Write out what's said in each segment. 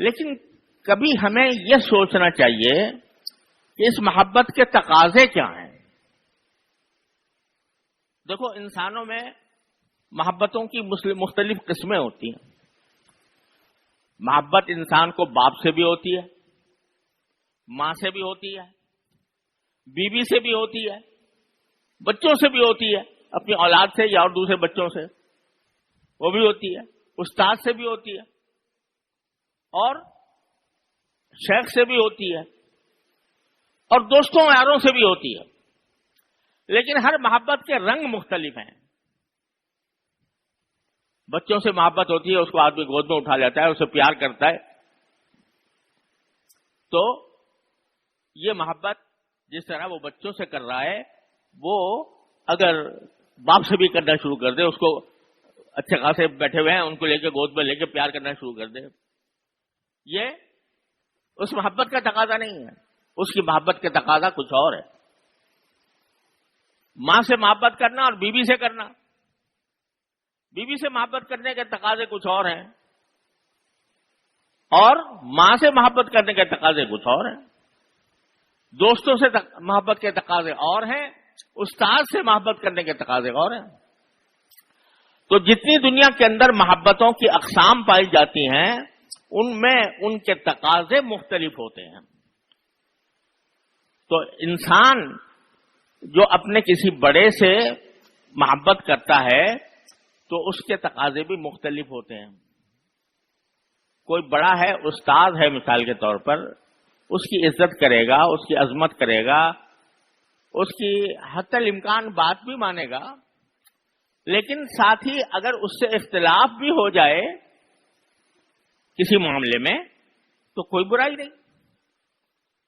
لیکن کبھی ہمیں یہ سوچنا چاہیے کہ اس محبت کے تقاضے کیا ہیں. دیکھو انسانوں میں محبتوں کی مختلف قسمیں ہوتی ہیں. محبت انسان کو باپ سے بھی ہوتی ہے، ماں سے بھی ہوتی ہے، بیوی سے بھی ہوتی ہے، بچوں سے بھی ہوتی ہے، اپنی اولاد سے یا اور دوسرے بچوں سے وہ بھی ہوتی ہے، استاد سے بھی ہوتی ہے اور شیخ سے بھی ہوتی ہے اور دوستوں یاروں سے بھی ہوتی ہے. لیکن ہر محبت کے رنگ مختلف ہیں. بچوں سے محبت ہوتی ہے، اس کو آدمی گود میں اٹھا لیتا ہے، اسے پیار کرتا ہے. تو یہ محبت جس طرح وہ بچوں سے کر رہا ہے، وہ اگر باپ سے بھی کرنا شروع کر دے، اس کو اچھے خاصے بیٹھے ہوئے ہیں ان کو لے کے گود میں لے کے پیار کرنا شروع کر دے، یہ اس محبت کا تقاضا نہیں ہے. اس کی محبت کا تقاضا کچھ اور ہے. ماں سے محبت کرنا اور بیوی سے کرنا، بیوی سے محبت کرنے کے تقاضے کچھ اور ہیں اور ماں سے محبت کرنے کے تقاضے کچھ اور ہیں. دوستوں سے محبت کے تقاضے اور ہیں، استاد سے محبت کرنے کے تقاضے اور ہیں. تو جتنی دنیا کے اندر محبتوں کی اقسام پائی جاتی ہیں ان میں ان کے تقاضے مختلف ہوتے ہیں. تو انسان جو اپنے کسی بڑے سے محبت کرتا ہے تو اس کے تقاضے بھی مختلف ہوتے ہیں. کوئی بڑا ہے، استاد ہے مثال کے طور پر، اس کی عزت کرے گا، اس کی عظمت کرے گا، اس کی حتی الامکان بات بھی مانے گا. لیکن ساتھ ہی اگر اس سے اختلاف بھی ہو جائے کسی معاملے میں تو کوئی برائی نہیں.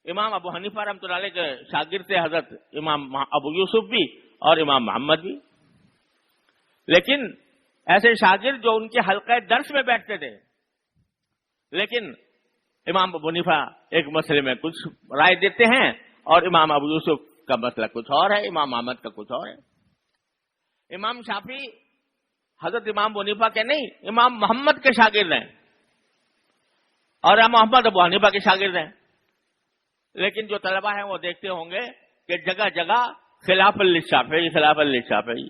امام ابو حنیفہ رحمۃ اللہ علیہ کے شاگرد تھے حضرت امام ابو یوسف بھی اور امام محمد بھی. لیکن ایسے شاگرد جو ان کے حلقہ درس میں بیٹھتے تھے، لیکن امام ابو حنیفہ ایک مسئلے میں کچھ رائے دیتے ہیں اور امام ابو یوسف کا مسئلہ کچھ اور ہے، امام محمد کا کچھ اور ہے. امام شافعی حضرت امام ابو حنیفہ کے نہیں، امام محمد کے شاگرد ہیں اور امام محمد ابو حنیفہ کے شاگرد ہیں. لیکن جو طلبہ ہیں وہ دیکھتے ہوں گے کہ جگہ جگہ خلاف للشافعی خلاف للشافعی،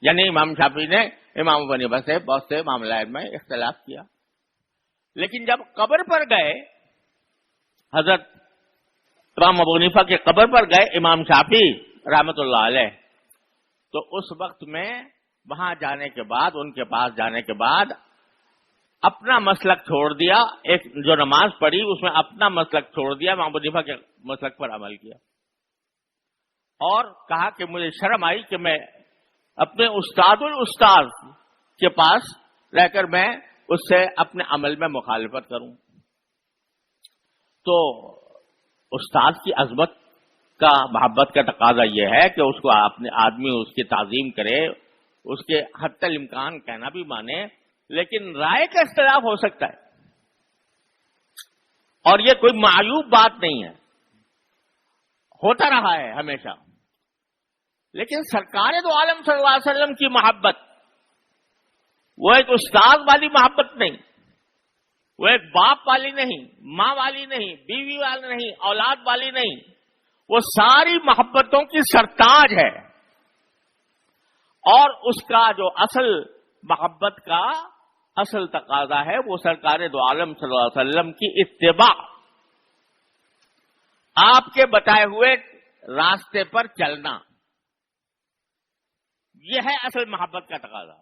یعنی امام شافعی نے امام ابو حنیفہ سے بہت سے معاملات میں اختلاف کیا. لیکن جب قبر پر گئے، حضرت امام ابو حنیفہ کے قبر پر گئے امام شافعی رحمۃ اللہ علیہ، تو اس وقت میں وہاں جانے کے بعد، ان کے پاس جانے کے بعد اپنا مسلک چھوڑ دیا. ایک جو نماز پڑھی اس میں اپنا مسلک چھوڑ دیا، امام ابو حنیفہ کے مسلک پر عمل کیا اور کہا کہ مجھے شرم آئی کہ میں اپنے استاد الاستاذ کے پاس رہ کر میں اس سے اپنے عمل میں مخالفت کروں. تو استاد کی عظمت کا، محبت کا تقاضا یہ ہے کہ اس کو اپنے آدمی اس کی تعظیم کرے، اس کے حتی الامکان کہنا بھی مانے. لیکن رائے کا اختلاف ہو سکتا ہے اور یہ کوئی معیوب بات نہیں ہے، ہوتا رہا ہے ہمیشہ. لیکن سرکار دو عالم صلی اللہ علیہ وسلم کی محبت وہ ایک استاد والی محبت نہیں، وہ ایک باپ والی نہیں، ماں والی نہیں، بیوی والی نہیں، اولاد والی نہیں، وہ ساری محبتوں کی سرتاج ہے. اور اس کا جو اصل محبت کا اصل تقاضا ہے وہ سرکار دو عالم صلی اللہ علیہ وسلم کی اتباع، آپ کے بتائے ہوئے راستے پر چلنا، یہ ہے اصل محبت کا تقاضا.